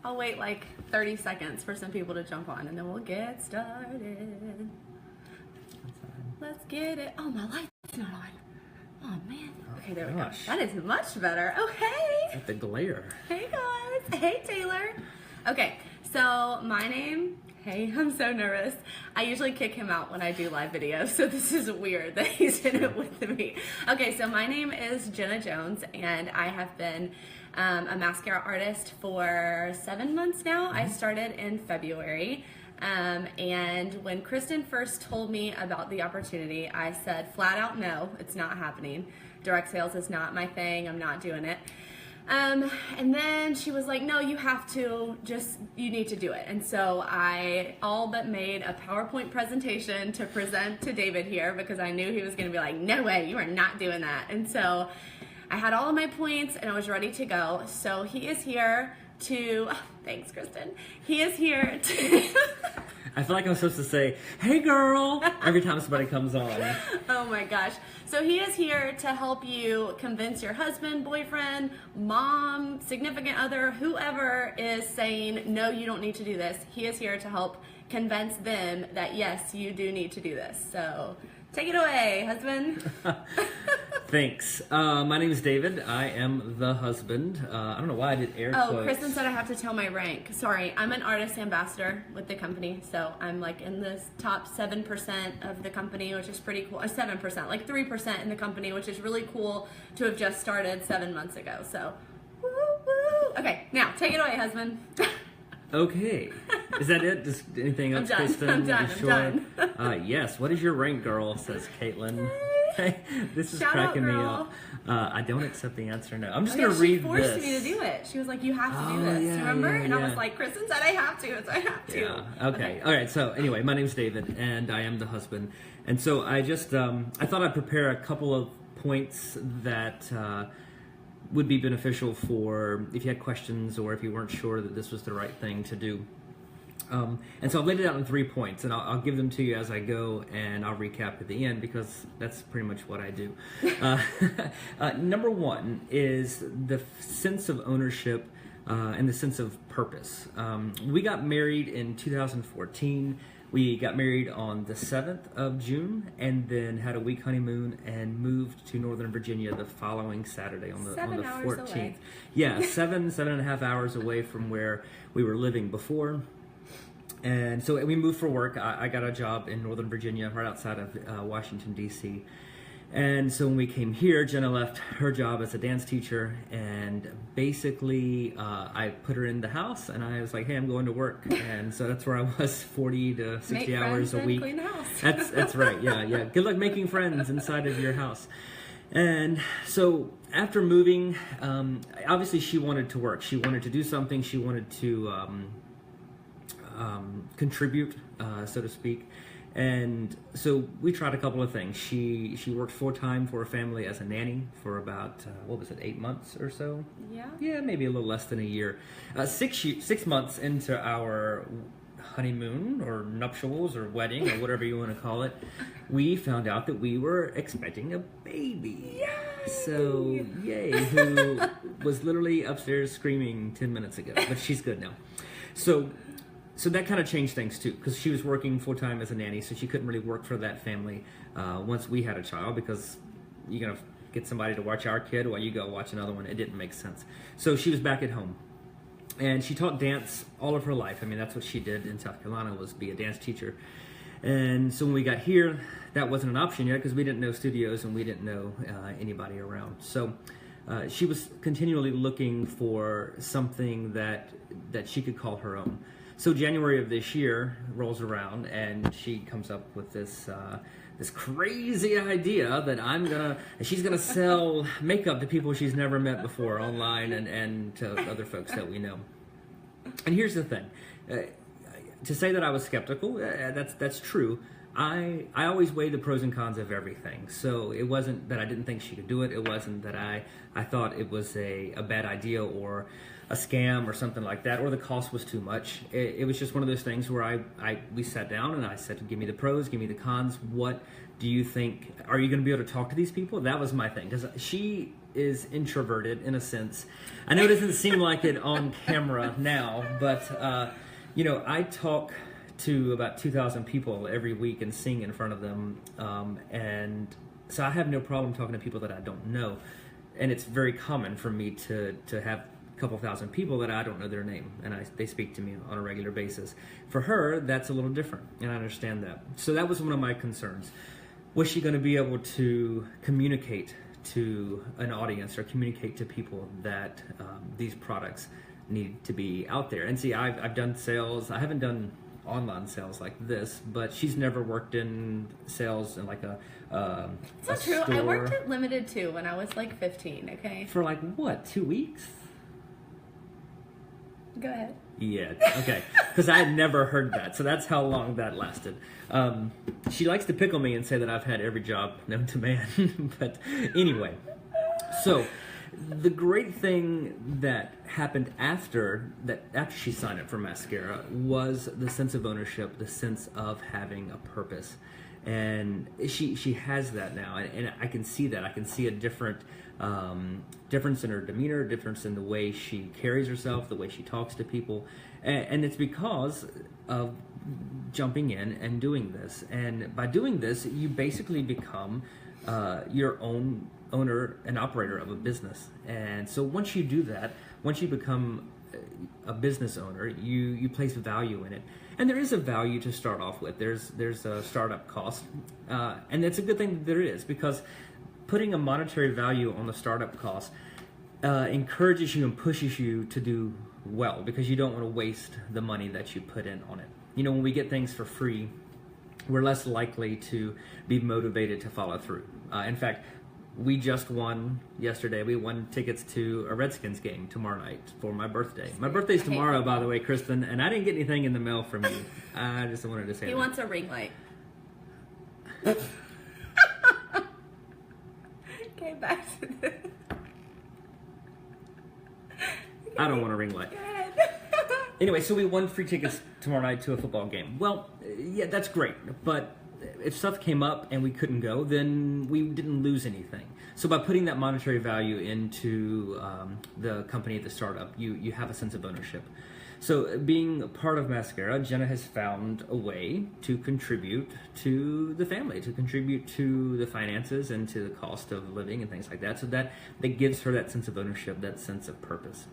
I'll wait like 30 seconds for some people to jump on and then we'll get started. Let's get it. Oh, my light's not on. Oh, man. Okay, there we go. That is much better. Oh, hey. At the glare. Hey, guys. Hey, Taylor. Okay, so my name... Hey, I'm so nervous. I usually kick him out when I do live videos, so this is weird that he's in it with me. Okay, so my name is Jenna Jones, and I have been a mascara artist for 7 months now. I started in February, and when Kristen first told me about the opportunity, I said flat out no, it's not happening. Direct sales is not my thing. I'm not doing it. And then she was like, no, you have to, you need to do it. And so I all but made a PowerPoint presentation to present to David here because I knew he was going to be like, no way, you are not doing that. And so I had all of my points and I was ready to go. So he is here to, thanks, Kristen. He is here to... I feel like I'm supposed to say, hey girl, every time somebody comes on. Oh my gosh. So he is here to help you convince your husband, boyfriend, mom, significant other, whoever is saying, no, you don't need to do this. He is here to help convince them that, yes, you do need to do this. So take it away, husband. Thanks. My name is David. I am the husband. I don't know why I did air quotes. Oh, Kristen said I have to tell my rank. Sorry, I'm an artist ambassador with the company, so I'm like in the top 7% of the company, which is pretty cool. 7%, like 3% in the company, which is really cool to have just started 7 months ago. So, woo, woo. Okay, now take it away, husband. Okay. Is that it? Just anything else, Kristen? I'm done. I'm done. Yes. What is your rank, girl? Says Caitlin. Hey, this is cracking me up. I don't accept the answer. No, I'm just gonna read this. She forced me to do it. She was like, "You have to do this." Yeah, remember? Yeah, and I was like, "Kristen said I have to, so I have to." Yeah. Okay. All right. So anyway, my name's David, and I am the husband. And so I just I thought I'd prepare a couple of points that would be beneficial for if you had questions or if you weren't sure that this was the right thing to do. And so I've laid it out in 3 points, and I'll give them to you as I go, and I'll recap at the end because that's pretty much what I do. Number one is the sense of ownership and the sense of purpose. We got married in 2014. We got married on the 7th of June and then had a week honeymoon and moved to Northern Virginia the following Saturday on the 14th. Away. Yeah, 7.5 hours away from where we were living before. And so we moved for work. I got a job in Northern Virginia, right outside of Washington, D.C. And so when we came here, Jenna left her job as a dance teacher, and basically I put her in the house, and I was like, hey, I'm going to work. And so that's where I was 40 to 60 hours a week. Clean the house. That's right, yeah. Good luck making friends inside of your house. And so after moving, obviously she wanted to work. She wanted to do something. She wanted to contribute, so to speak. And so we tried a couple of things. She worked full-time for a family as a nanny for about, 8 months or so? Yeah, maybe a little less than a year. 6 months into our honeymoon or nuptials or wedding or whatever you want to call it, we found out that we were expecting a baby. Yay! So, yay, who was literally upstairs screaming 10 minutes ago, but she's good now. So that kind of changed things too, because she was working full-time as a nanny, so she couldn't really work for that family once we had a child, because you're going to get somebody to watch our kid while you go watch another one. It didn't make sense. So she was back at home. And she taught dance all of her life. I mean, that's what she did in South Carolina, was be a dance teacher. And so when we got here, that wasn't an option yet, because we didn't know studios and we didn't know anybody around. So she was continually looking for something that she could call her own. So January of this year rolls around, and she comes up with this crazy idea that she's gonna sell makeup to people she's never met before online and to other folks that we know. And here's the thing, to say that I was skeptical, that's true. I always weigh the pros and cons of everything. So it wasn't that I didn't think she could do it. It wasn't that I thought it was a bad idea or a scam or something like that, or the cost was too much. It was just one of those things where we sat down and I said, give me the pros, give me the cons. What do you think? Are you going to be able to talk to these people? That was my thing, because she is introverted in a sense. I know it doesn't seem like it on camera now, but I talk to about 2,000 people every week and sing in front of them, and so I have no problem talking to people that I don't know, and it's very common for me to have a couple thousand people that I don't know their name, and they speak to me on a regular basis. For her, that's a little different, and I understand that. So that was one of my concerns. Was she going to be able to communicate to an audience or communicate to people that these products need to be out there? And see, I've done sales. I haven't done online sales like this, but she's never worked in sales in like a It's not true. store. I worked at Limited too when I was like 15, okay? For like what, 2 weeks? Go ahead. Yeah, okay. Because I had never heard that, so that's how long that lasted. She likes to pickle me and say that I've had every job known to man. But anyway, so the great thing that happened after she signed up for Maskcara was the sense of ownership, the sense of having a purpose. And she has that now, and I can see that. I can see a difference in her demeanor, difference in the way she carries herself, the way she talks to people, and it's because of jumping in and doing this. And by doing this, you basically become your own owner and operator of a business. And so once you do that, once you become a business owner, you place value in it. And there is a value to start off with. There's a startup cost, and it's a good thing that there is, because putting a monetary value on the startup cost encourages you and pushes you to do well, because you don't want to waste the money that you put in on it. When we get things for free, we're less likely to be motivated to follow through. In fact, we just won yesterday. We won tickets to a Redskins game tomorrow night for my birthday. My birthday's tomorrow, by the way, Kristen, and I didn't get anything in the mail from you. I just wanted to say He wants a ring light. Okay, back to this. I don't want a ring light. Go ahead. Anyway, so we won free tickets tomorrow night to a football game. Well, yeah, that's great, but if stuff came up and we couldn't go, then we didn't lose anything. So by putting that monetary value into the company, the startup, you have a sense of ownership. So being a part of Maskcara, Jenna has found a way to contribute to the family, to contribute to the finances and to the cost of living and things like that. So that gives her that sense of ownership, that sense of purpose.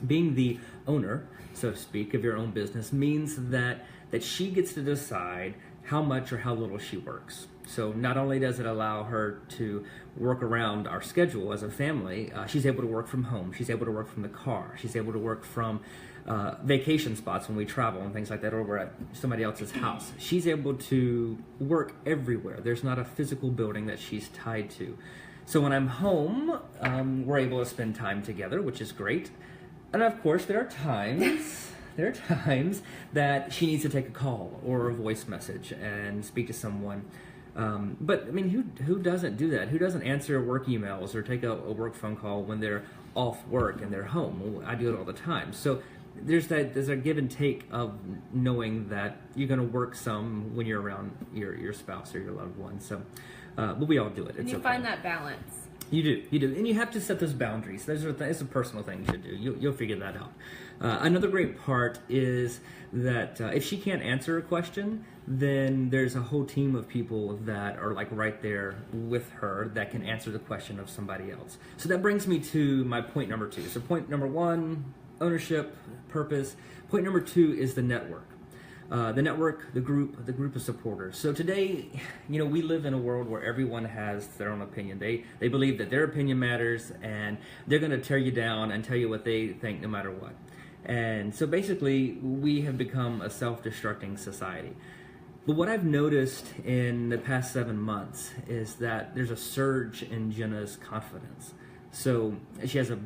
Being the owner, so to speak, of your own business means that she gets to decide how much or how little she works. So not only does it allow her to work around our schedule as a family, she's able to work from home. She's able to work from the car. She's able to work from vacation spots when we travel and things like that, or we're at somebody else's house. She's able to work everywhere. There's not a physical building that she's tied to. So when I'm home, we're able to spend time together, which is great. And of course, there are times that she needs to take a call or a voice message and speak to someone. But I mean, who doesn't do that? Who doesn't answer work emails or take a work phone call when they're off work and they're home? Well, I do it all the time. So there's a give and take of knowing that you're going to work some when you're around your spouse or your loved one. So, but we all do it. And you find that balance. You do, and you have to set those boundaries. It's a personal thing to do. You'll figure that out. Another great part is that if she can't answer a question, then there's a whole team of people that are like right there with her that can answer the question of somebody else. So that brings me to my point number 2. So point number 1, ownership, purpose. Point number 2 is the network. The network, the group of supporters. So today, we live in a world where everyone has their own opinion. They believe that their opinion matters, and they're going to tear you down and tell you what they think no matter what. And so basically, we have become a self-destructing society. But what I've noticed in the past 7 months is that there's a surge in Jenna's confidence. So she has a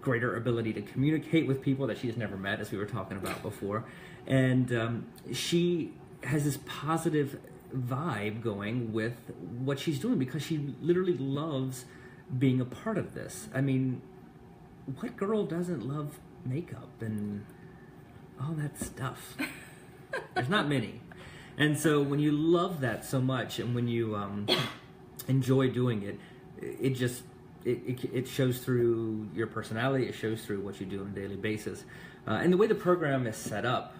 greater ability to communicate with people that she's never met, as we were talking about before. And she has this positive vibe going with what she's doing because she literally loves being a part of this. I mean, what girl doesn't love makeup and all that stuff? There's not many. And so when you love that so much and when you enjoy doing it, it shows through your personality. It shows through what you do on a daily basis. And the way the program is set up,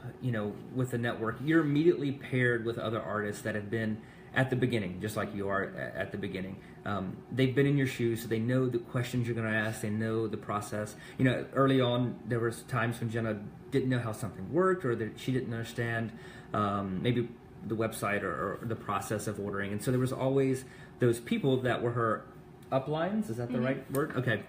with the network, you're immediately paired with other artists that have been at the beginning, just like you are at the beginning. They've been in your shoes, so they know the questions you're going to ask. They know the process. Early on, there was times when Jenna didn't know how something worked, or that she didn't understand maybe the website or the process of ordering. And so there was always those people that were her uplines. Is that the right word? Okay.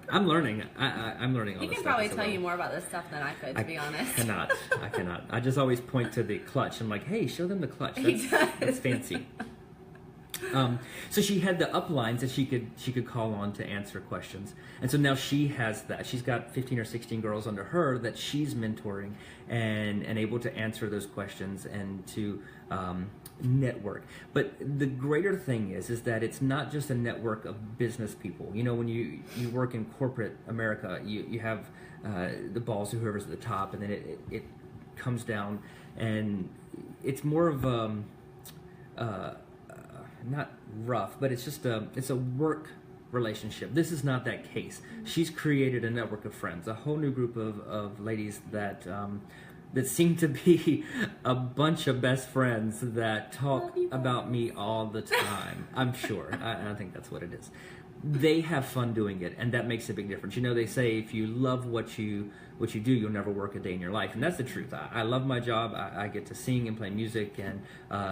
I'm learning. I'm learning all He this can stuff. probably tell you more about this stuff than I could, to be honest. I cannot. I just always point to the clutch. I'm like, hey, show them the clutch. That's fancy. So she had the uplines that she could call on to answer questions, and so now she has that. She's got 15 or 16 girls under her that she's mentoring and able to answer those questions and to network. But the greater thing is that it's not just a network of business people. When you work in corporate America, you have the boss, whoever's at the top, and then it comes down, and it's more of not rough, but it's just it's a work relationship. This is not that case. She's created a network of friends, a whole new group of ladies that seem to be a bunch of best friends that talk about me all the time. I'm sure. I think that's what it is. They have fun doing it, and that makes a big difference. They say if you love what you do, you'll never work a day in your life, and that's the truth. I love my job. I get to sing and play music and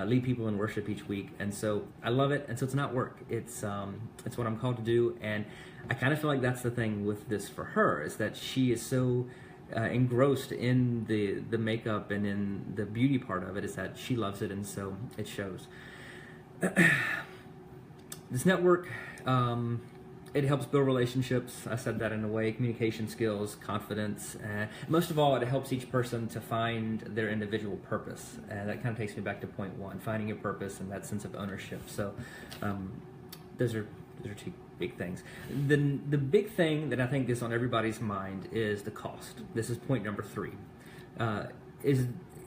lead people in worship each week, and so I love it. And so it's not work. It's what I'm called to do, and I kind of feel like that's the thing with this for her, is that she is so engrossed in the makeup and in the beauty part of it, is that she loves it, and so it shows. This network, it helps build relationships. I said that in a way. Communication skills, confidence. Most of all, it helps each person to find their individual purpose. That kind of takes me back to point one, finding your purpose and that sense of ownership. So those are two big things. The big thing that I think is on everybody's mind is the cost. This is point number 3.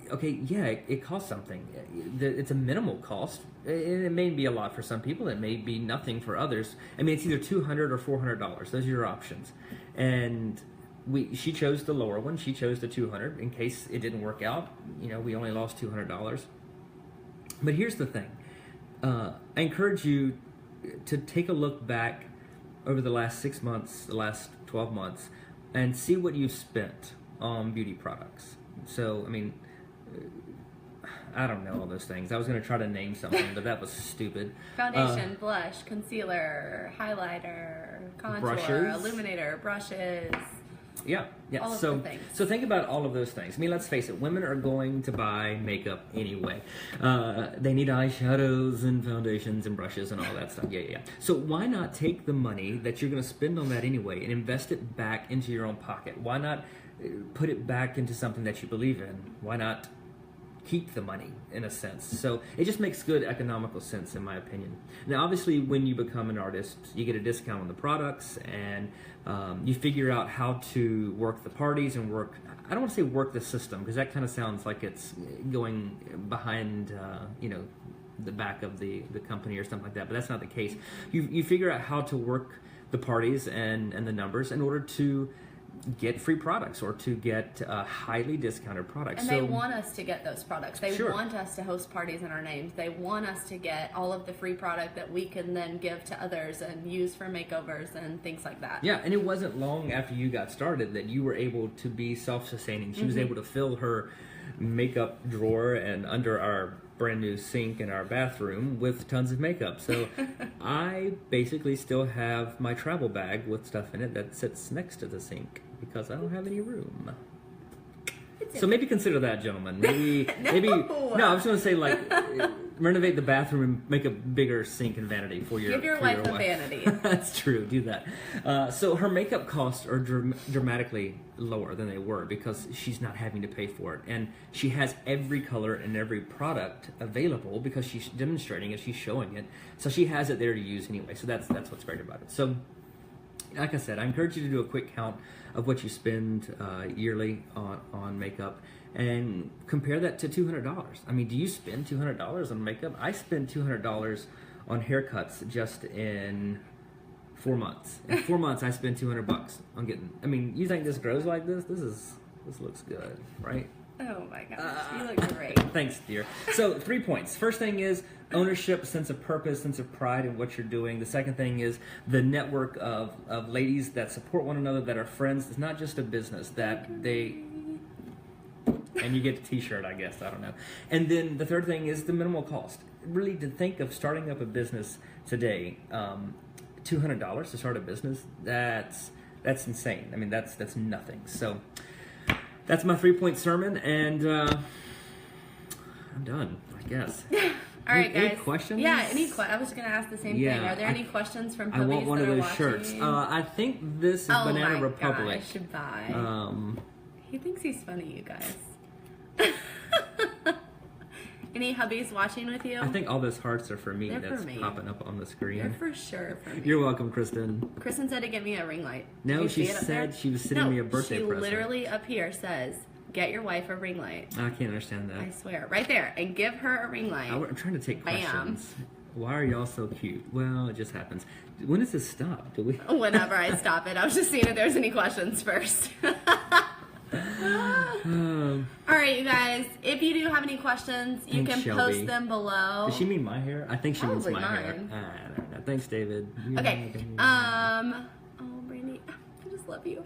It costs something. It's a minimal cost. It may be a lot for some people. It may be nothing for others. It's either $200 or $400. Those are your options. And she chose the lower one. She chose the $200 in case it didn't work out. We only lost $200. But here's the thing. I encourage you to take a look back over the last 6 months, the last 12 months, and see what you've spent on beauty products. So, I don't know all those things. I was going to try to name something, but that was stupid. Foundation, blush, concealer, highlighter, contour, brushes. Illuminator, brushes. Yeah. All of the things. So think about all of those things. Let's face it, women are going to buy makeup anyway. They need eyeshadows and foundations and brushes and all that stuff. Yeah. So why not take the money that you're going to spend on that anyway and invest it back into your own pocket? Why not put it back into something that you believe in? Why not keep the money, in a sense? So it just makes good economical sense, in my opinion. Now, obviously, when you become an artist, you get a discount on the products, and you figure out how to work the parties and work, I don't want to say work the system, because that kind of sounds like it's going behind, the back of the company or something like that, but that's not the case. You figure out how to work the parties and the numbers in order to get free products or to get highly discounted products. And they want us to get those products. They Sure. want us to host parties in our names. They want us to get all of the free product that we can then give to others and use for makeovers and things like that. Yeah, and it wasn't long after you got started that you were able to be self-sustaining. She was able to fill her makeup drawer and under our brand new sink in our bathroom with tons of makeup. So I basically still have my travel bag with stuff in it that sits next to the sink because I don't have any room. So maybe consider that, gentlemen. Maybe no, I was going to say, like, renovate the bathroom and make a bigger sink and vanity for your Give your wife a vanity. That's true. Do that. So her makeup costs are dramatically lower than they were because she's not having to pay for it, and she has every color and every product available because she's demonstrating it, she's showing it, so she has it there to use anyway. So that's what's great about it. So, like I said, I encourage you to do a quick count of what you spend yearly on makeup and compare that to $200. I mean, do you spend $200 on makeup? I spend $200 on haircuts just in 4 months. In 4 months, I spent $200 on getting. I mean, you think this grows like this? This looks good, right? Oh my gosh, you look great. Thanks, dear. So 3 points. First thing is ownership, sense of purpose, sense of pride in what you're doing. The second thing is the network of ladies that support one another, that are friends. It's not just a business, that they... And you get a t-shirt, I guess. I don't know. And then the third thing is the minimal cost. Really, to think of starting up a business today, $200 to start a business, that's insane. I mean, that's nothing. So that's my 3-point sermon, and I'm done, I guess. All right, guys. Any questions? Yeah, I was going to ask the same thing. Are there any questions from I puppies want one that of are those shirts. watching? I think this is Banana Republic. Gosh, bye. He thinks he's funny, you guys. Any hubbies watching with you? I think all those hearts are for me. They're That's for me. popping up on the screen. They're for sure for me. You're welcome, Kristen. Kristen said to get me a ring light. No, Did you she see it up said there? she was sending me a birthday she present. literally up here says, get your wife a ring light. I can't understand that. I swear. Right there. And give her a ring light. I'm trying to take Bam. questions. Why are y'all so cute? Well, it just happens. When does this stop? Do we? Whenever I stop it. I was just seeing if there's any questions first. All right, you guys. If you do have any questions, you Thanks, can Shelby. post them below. Does she mean my hair? I think she means Probably my hair. mine. I don't know. Thanks, David. Okay. Oh, Brandy, I just love you.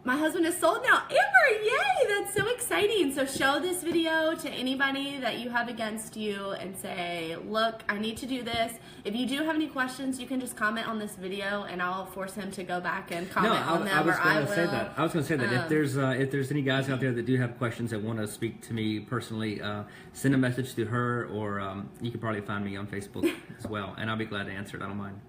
My husband is sold now. Amber, yay! That's so exciting. So show this video to anybody that you have against you and say, look, I need to do this. If you do have any questions, you can just comment on this video and I'll force him to go back and comment on them. I was going to say will. that. I was going to say that if there's any guys out there that do have questions that want to speak to me personally, send a message to her, or you can probably find me on Facebook as well, and I'll be glad to answer it. I don't mind.